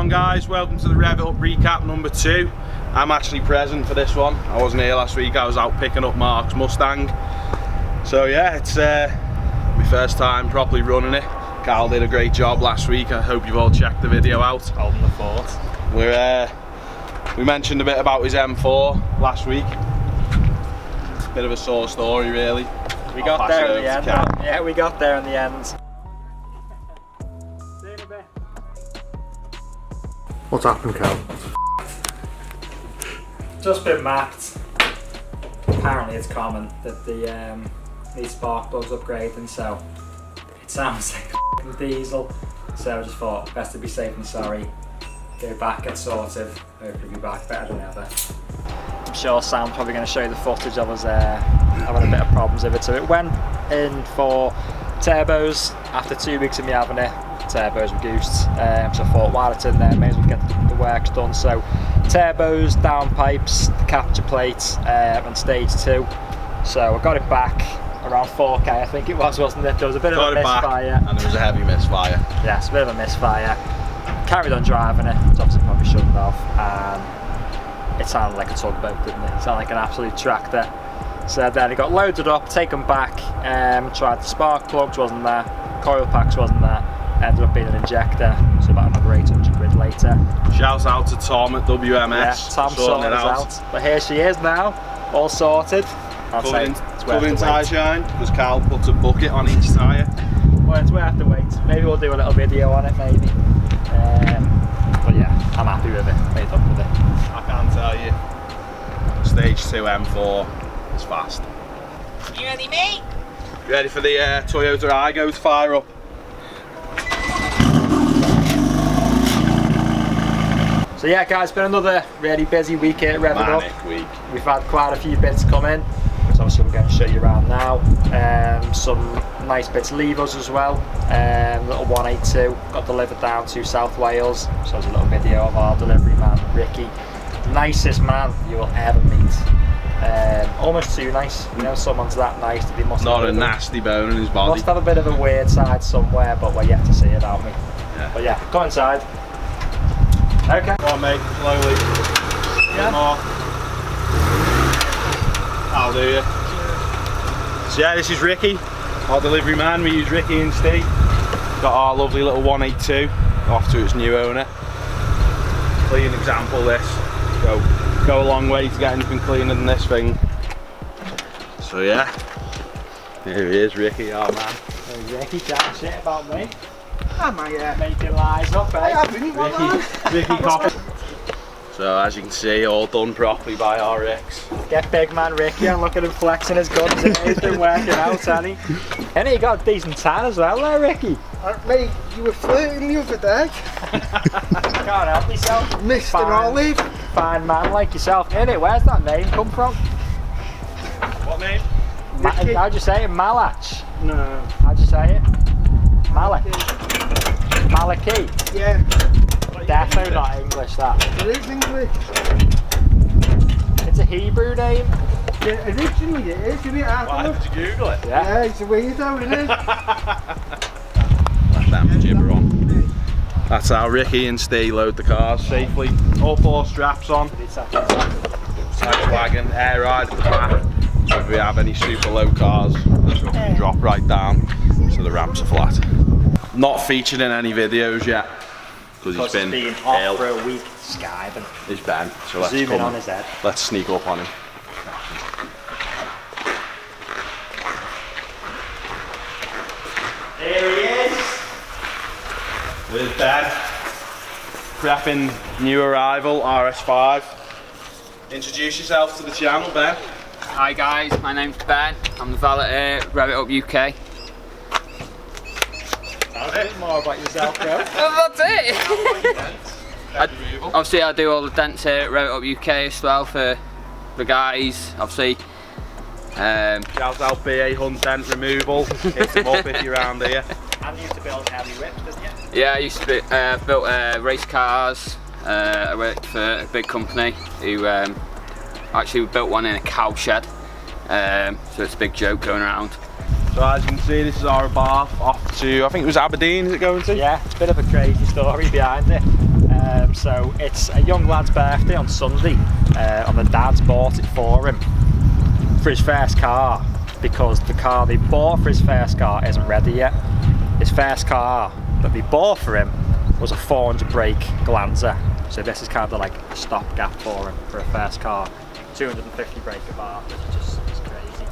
on guys, welcome to the Rev-it Recap number 2. I'm actually present for this one. I wasn't here last week, I was out picking up Mark's Mustang. So yeah, it's my first time properly running it. Carl did a great job last week, I hope you've all checked the video out. Holding the fort. We mentioned a bit about his M4 last week. Bit of a sore story really. We got there in the end. Yeah, we got there in the end. See you in a bit. What's happened, Cal? Just been mapped. Apparently it's common that these spark plugs upgrading, so it sounds like a diesel. So I just thought best to be safe than sorry. Go back, get sorted. Hopefully be back better than ever. I'm sure Sam's probably going to show you the footage of us having a bit of problems with it. So it went in for turbos after 2 weeks of me having it. Turbos reduced, so I thought while it's in there, may as well get the works done. So turbos, downpipes, the capture plate, and stage 2. So I got it back around 4k, I think it was, wasn't it? There was a bit of a misfire. And there was a heavy misfire. Yes, a bit of a misfire. Carried on driving it, which obviously probably shouldn't have. It sounded like a tugboat, didn't it? It sounded like an absolute tractor. So then it got loaded up, taken back, tried the spark plugs, wasn't there, coil packs wasn't there, ended up being an injector, so about another 800 quid later. Shouts out to Tom at WMS. Yeah, Tom sorting it out. But here she is now, all sorted. Covered in tyre shine, because Carl puts a bucket on each tyre. Well, it's worth the wait. Maybe we'll do a little video on it, maybe. But yeah, I'm happy with it, made up with it. I can tell you, stage 2 M4 is fast. You ready, mate? You ready for the Toyota Igo to fire up? So yeah guys, it's been another really busy week here at Rev-it-up. Manic week. We've had quite a few bits come in, which obviously we're going to show you around now. Some nice bits leave us as well. Little 182 got delivered down to South Wales. So there's a little video of our delivery man, Ricky. Nicest man you will ever meet. Almost too nice, you know, someone's that nice that they must Not a nasty bone in his body. Must have a bit of a weird side somewhere, but we're yet to see it, aren't we? Yeah. But yeah, go inside. Okay. Go on mate, slowly. Yeah. More. I'll do you. So yeah, this is Ricky, our delivery man. We use Ricky and Steve. Got our lovely little 182 off to its new owner. Clean example this. Go a long way to get anything cleaner than this thing. So yeah, here he is, Ricky, our man. Hey, Ricky, chat shit about me. Am I Making lies up, eh? I haven't, Ricky Coffee. So as you can see, all done properly by our Ricks. Get big man Ricky and look at him flexing his guns. He's been working out, hasn't he? And he got a decent tan as well there, Ricky. Mate, you were flirting the other day. Can't help yourself. Mr. Olive. Fine man like yourself. Innit, where's that name come from? What name? How'd you say it? Malach? No. How'd you say it? Malach. Malaki? Yeah. Definitely not English, that. It is English. It's a Hebrew name. Yeah, originally it is, isn't it? Why did you Google it? Yeah, it's a weirdo, isn't it? Let them gibber on. That's how Ricky and Steve load the cars safely. All 4 straps on. Side wagon, air ride at the back. So if we have any super low cars, this one can drop right down so the ramps are flat. Not featured in any videos yet because he's been off ill. for a week skiving. He's Ben, so let's zoom in on his head. Let's sneak up on him. Here he is. There's Ben, prepping new arrival RS5. Introduce yourself to the channel, Ben. Hi guys, my name's Ben. I'm the valeter at RevitupUk. Tell us a bit more about yourself, bro. That's it! Obviously I do all the dents here at RevitupUk as well for the guys, obviously. Shout out BA Hunt Dent Removal. Hit them up if you're around here. And you used to build heavy whips, didn't you? Yeah, I used to built race cars. I worked for a big company who actually built one in a cow shed. So it's a big joke going around. So as you can see, this is our bath off to, I think it was Aberdeen, is it going to? Yeah, bit of a crazy story behind it. So it's a young lad's birthday on Sunday, and the dad's bought it for him for his first car, because the car they bought for his first car isn't ready yet. His first car that they bought for him was a 400 brake Glanzer, so this is kind of like a stopgap for him for a first car. 250 brake bar, which is just it's crazy.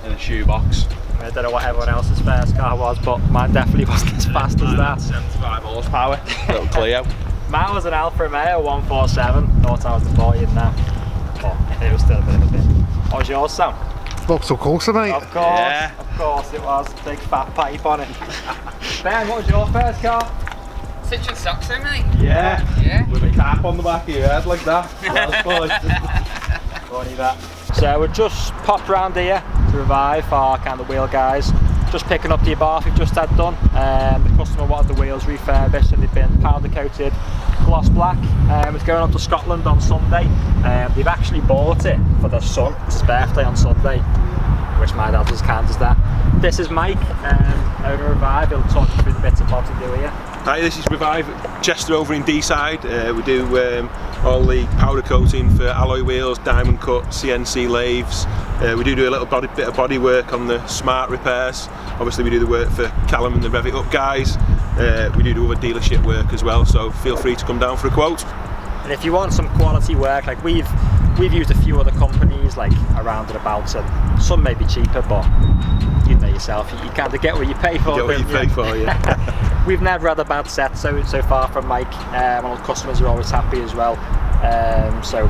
In a shoebox. I don't know what everyone else's first car was, but mine definitely wasn't as fast as that. 75 horsepower, little Clio. Mine was an Alfa Romeo 147, thought I was the boy in that, but it was still a bit of a bit. What was yours, Sam? Vauxhall Corsa, mate. Of course it was, big fat pipe on it. Ben, what was your first car? Citroen Saxo, mate. Yeah. Yeah. With a cap on the back of your head like that. Funny that. So we just popped round here to Revive our kind of wheel guys. Just picking up the Abarth we've just had done. The customer wanted the wheels refurbished and they've been powder coated gloss black. It's going up to Scotland on Sunday. They've actually bought it for their son. It's his birthday on Sunday, which my dad was kind as that. This is Mike, owner of Revive. He'll talk you through the bits and bobs we do here. Hi, this is Revive, Chester over in D-side. We do all the powder coating for alloy wheels, diamond cut, CNC lathes. We do a little bit of body work on the smart repairs. Obviously we do the work for Callum and the Rev-it-up guys. We do other dealership work as well, so feel free to come down for a quote. And if you want some quality work, like we've used a few other companies like around and about, and some may be cheaper, but you know yourself, you kind of get what you pay for. Get what you pay for, yeah. We've never had a bad set so far from Mike, and all the customers are always happy as well. So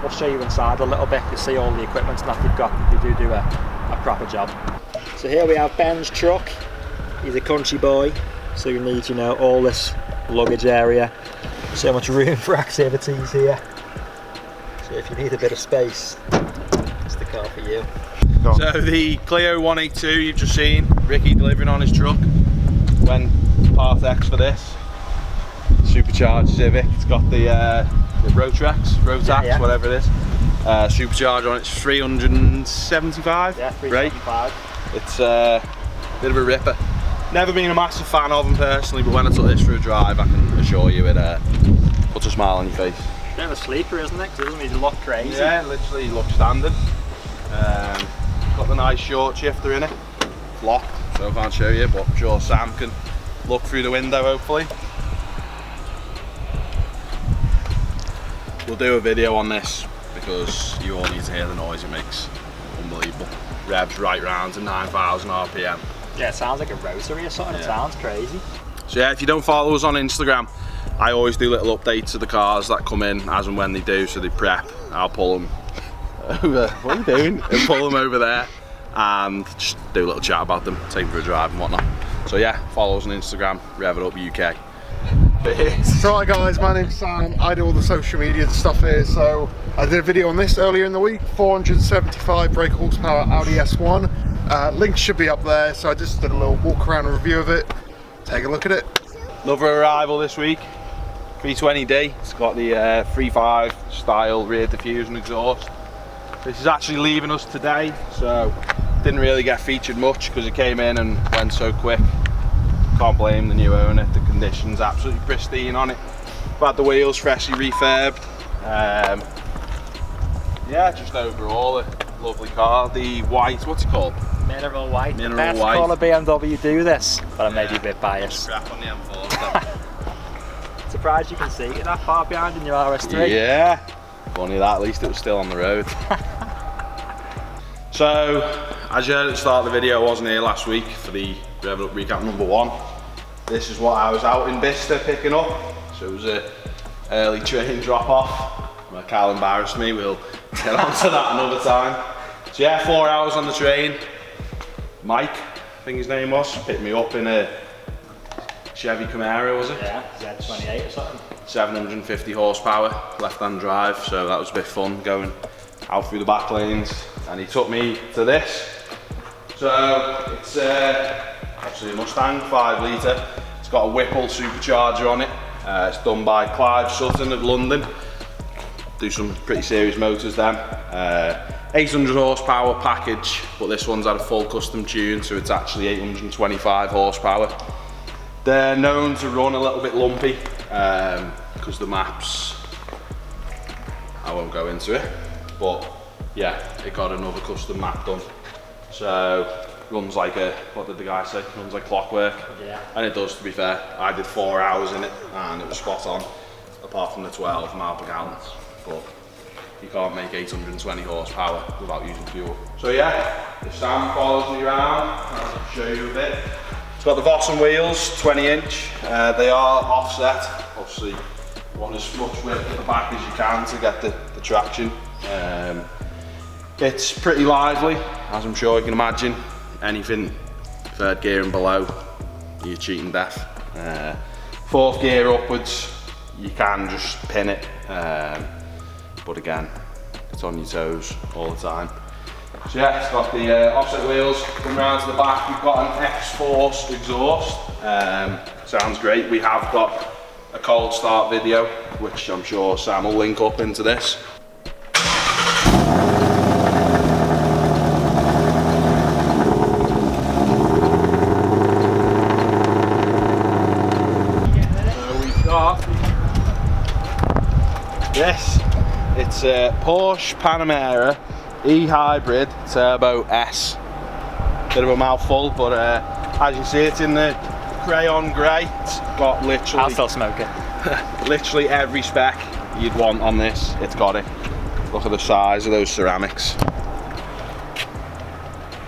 we'll show you inside a little bit. You'll see all the equipment and that they've got. They do a proper job. So here we have Ben's truck. He's a country boy, so you need, you know, all this luggage area. So much room for activities here. So if you need a bit of space, it's the car for you. So the Clio 182 you've just seen, Ricky delivering on his truck. Went Part X for this. Supercharged Civic. It's got the Rotax, whatever it is. Supercharger on it. It's 375. Yeah, 375. It's a bit of a ripper. Never been a massive fan of them personally, but when I took this for a drive, I can assure you it puts a smile on your face. Bit of a sleeper, isn't it? 'Cause it doesn't really look crazy. Yeah, literally looks standard. Got the nice short shifter in it. It's locked, so I can't show you, but I'm sure Sam can look through the window hopefully. We'll do a video on this because you all need to hear the noise it makes. Unbelievable. Revs right round to 9,000 RPM. Yeah, it sounds like a rotary or something. Yeah. It sounds crazy. So yeah, if you don't follow us on Instagram, I always do little updates of the cars that come in as and when they do, so they prep. I'll pull them over. What are you doing? I'll pull them over there and just do a little chat about them, take them for a drive and whatnot. So yeah, follow us on Instagram, RevitupUk. So hi guys, my name's Sam. I do all the social media stuff here. So I did a video on this earlier in the week, 475 brake horsepower Audi S1. Link should be up there, so I just did a little walk around and review of it. Take a look at it. Another arrival this week, 320D. It's got the 3.5 style rear diffusion exhaust. This is actually leaving us today, so didn't really get featured much because it came in and went so quick. Can't blame the new owner, the condition's absolutely pristine on it. I've had the wheels freshly refurbed. Yeah, just overall a lovely car. The white, what's it called? Mineral white. Mineral Best white. colour BMW do this, but I may be a bit biased. Scrap on the M4. Surprised you can see it that far behind in your RS3. Yeah, funny that, at least it was still on the road. So, as you heard at the start of the video, I wasn't here last week for the Rev-it Recap #1. This is what I was out in Bicester picking up. So it was an early train drop off. My Cal embarrassed me, we'll get onto that another time. So yeah, 4 hours on the train. Mike, I think his name was, picked me up in a Chevy Camaro, was it? Yeah, Z28 or something. 750 horsepower, left-hand drive, so that was a bit fun going out through the back lanes. And he took me to this. So it's actually a Mustang 5 litre. It's got a Whipple supercharger on it. It's done by Clive Sutton of London. Do some pretty serious motors then. 800 horsepower package, but this one's had a full custom tune, so it's actually 825 horsepower. They're known to run a little bit lumpy. because the maps, I won't go into it, but yeah, it got another custom map done. So runs like a, what did the guy say? Runs like clockwork. Yeah. And it does, to be fair. I did 4 hours in it and it was spot on, apart from the 12 mile per gallon. But you can't make 820 horsepower without using fuel. So yeah, if Sam follows me around, I'll show you a bit. It's got the bottom wheels, 20 inch. They are offset. Obviously, you want as much width at the back as you can to get the traction. It's pretty lively, as I'm sure you can imagine. Anything third gear and below, you're cheating death. Fourth gear upwards, you can just pin it. But again, it's on your toes all the time. So yeah, it's got the offset wheels. Come round to the back, we've got an X-Force exhaust. Sounds great. We have got a cold start video, which I'm sure Sam will link up into this. So we've got this. It's a Porsche Panamera E-Hybrid Turbo S. Bit of a mouthful, but as you see, it's in the crayon grey. It's got literally... I'll still smoke it. Literally every spec you'd want on this, it's got it. Look at the size of those ceramics.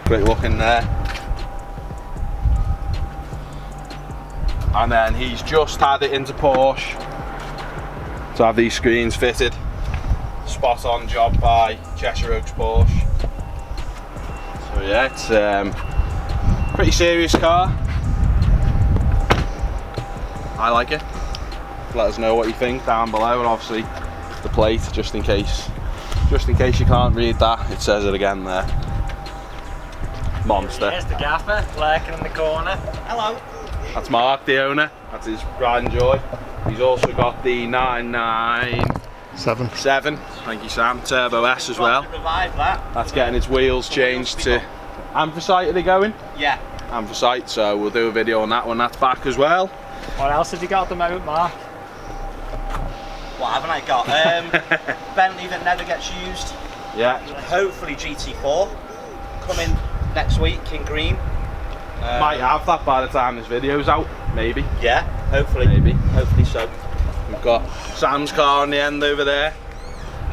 Great looking there. And then he's just had it into Porsche to have these screens fitted. Spot on job by Cheshire Oaks Porsche. So yeah, it's pretty serious car. I like it. Let us know what you think down below, and obviously the plate, just in case you can't read that, it says it again there. Monster. Here's the gaffer lurking in the corner. Hello. That's Mark, the owner. That's his pride and joy. He's also got the 997, thank you Sam, Turbo S as well. Revive that. That's getting its wheels changed to anthracite. Are they going? Yeah. Anthracite, so we'll do a video on that when that's back as well. What else have you got at the moment, Mark? What haven't I got? Bentley that never gets used. Yeah. Hopefully GT4 coming next week in green. Might have that by the time this video's out, maybe. Yeah, hopefully. Maybe. Hopefully so. We've got Sam's car on the end over there.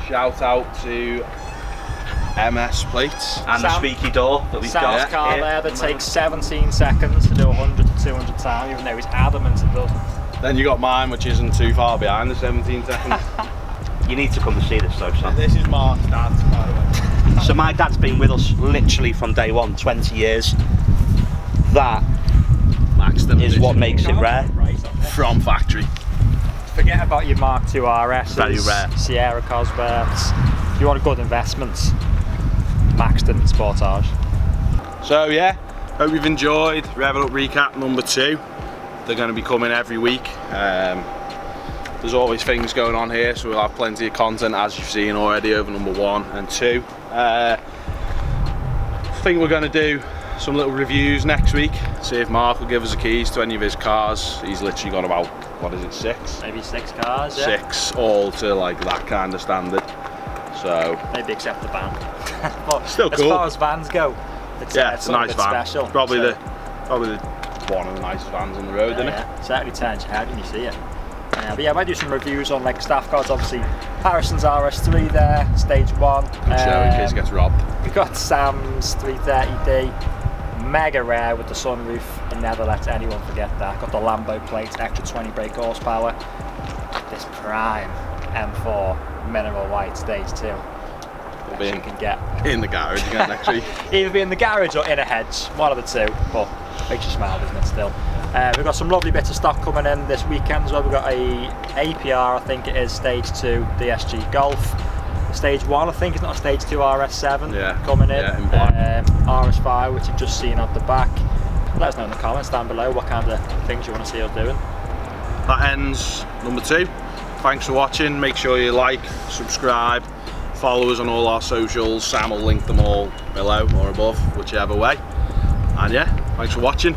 Shout out to MS plates. And the squeaky door that we've Sam's got car here. there that takes 17 seconds to do 100 to 200 times, even though he's adamant it doesn't. Then you got mine, which isn't too far behind the 17 seconds. You need to come to see this though, Sam. This is Mark's dad's, by the way. So my dad's been with us literally from day one, 20 years. That is what makes it rare. From factory. Forget about your Mark II RS, Very rare. Sierra Cosworths. If you want a good investment, Maxton Sportage. So yeah, hope you've enjoyed Rev-it Recap number 2. They're going to be coming every week. There's always things going on here, so we'll have plenty of content, as you've seen already, over number 1 and 2. I think we're going to do some little reviews next week, see if Mark will give us the keys to any of his cars. He's literally got about, what is it, 6? Maybe 6 cars, yeah. 6, all to like that kind of standard. So maybe except the van. But still cool. As far as vans go, it's a nice van. Special. It's probably So, the one of the nicest vans on the road, isn't it? Yeah, certainly turns your head when you see it. But yeah, I might do some reviews on like staff cars. Obviously, Harrison's RS3 there, stage 1. Good show in case it gets robbed. We've got Sam's 330D, mega rare with the sunroof. It never lets anyone forget that. Got the Lambo plates, extra 20 brake horsepower. This prime M4 mineral white stage 2. We'll be You can get in the garage again next week. either be in the garage or in a hedge, one of the two. But makes you smile, doesn't it? Still. We've got some lovely bits of stock coming in this weekend as well. We've got a APR, I think it is, stage 2 DSG Golf. Stage 1, I think it's not a stage 2 RS7 coming in. Yeah, in black. RS5, which you've just seen at the back. Let us know in the comments down below what kind of things you want to see us doing. That ends number 2. Thanks for watching. Make sure you like, subscribe, follow us on all our socials. Sam will link them all below or above, whichever way. And yeah, thanks for watching.